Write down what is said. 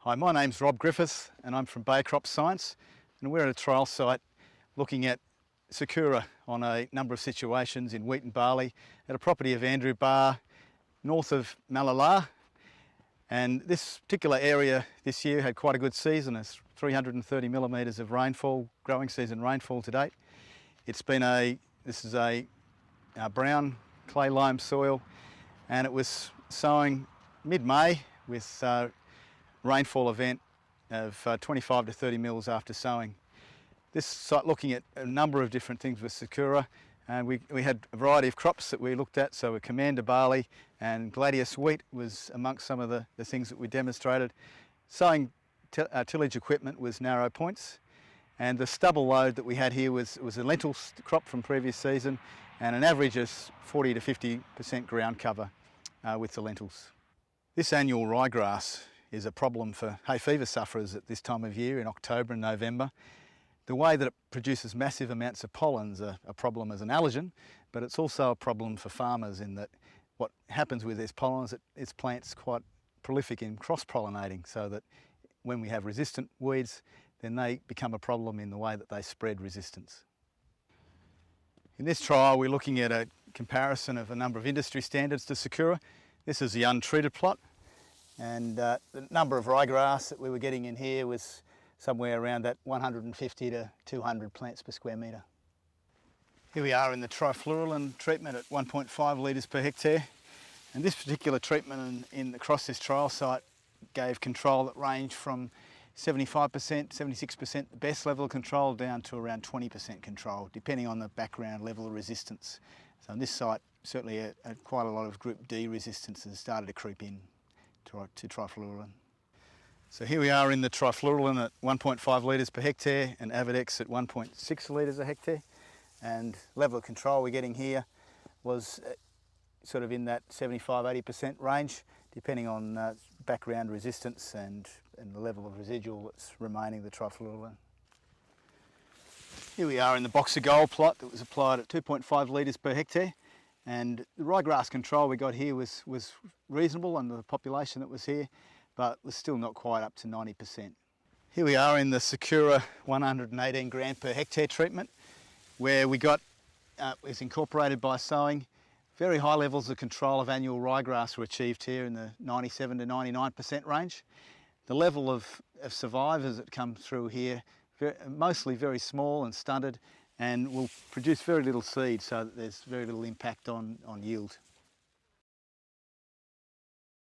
Hi, my name's Rob Griffith and I'm from Bayer Crop Science, and we're at a trial site looking at Sakura on a number of situations in wheat and barley at a property of Andrew Barr north of Mallala. And this particular area this year had quite a good season. It's 330 millimetres of rainfall, growing season rainfall to date. This is a brown clay loam soil, and it was sowing mid-May with rainfall event of 25 to 30 mils after sowing. This site looking at a number of different things with Sakura, and we had a variety of crops that we looked at. So Commander barley and Gladius wheat was amongst some of the things that we demonstrated. Sowing tillage equipment was narrow points, and the stubble load that we had here was a lentil crop from previous season, and an average of 40 to 50% ground cover with the lentils. This annual ryegrass is a problem for hay fever sufferers at this time of year in October and November. The way that it produces massive amounts of pollen's a problem as an allergen, but it's also a problem for farmers in that what happens with this pollen is that its plants quite prolific in cross-pollinating, so that when we have resistant weeds, then they become a problem in the way that they spread resistance. In this trial, we're looking at a comparison of a number of industry standards to Sakura. This is the untreated plot, and the number of ryegrass that we were getting in here was somewhere around that 150 to 200 plants per square metre. Here we are in the trifluralin treatment at 1.5 litres per hectare, and this particular treatment across this trial site gave control that ranged from 75%, 76% the best level of control down to around 20% control, depending on the background level of resistance. So on this site, certainly quite a lot of group D resistance has started to creep in to trifluralin. So here we are in the trifluralin at 1.5 litres per hectare and Avidex at 1.6 litres a hectare, and level of control we're getting here was sort of in that 75-80% range, depending on background resistance and the level of residual that's remaining the trifluralin. Here we are in the Boxer Gold plot that was applied at 2.5 litres per hectare, and the ryegrass control we got here was reasonable under the population that was here, but was still not quite up to 90%. Here we are in the Sakura 118 gram per hectare treatment, where we got, was incorporated by sowing. Very high levels of control of annual ryegrass were achieved here in the 97 to 99% range. The level of survivors that come through here, mostly very small and stunted, and will produce very little seed, so that there's very little impact on yield.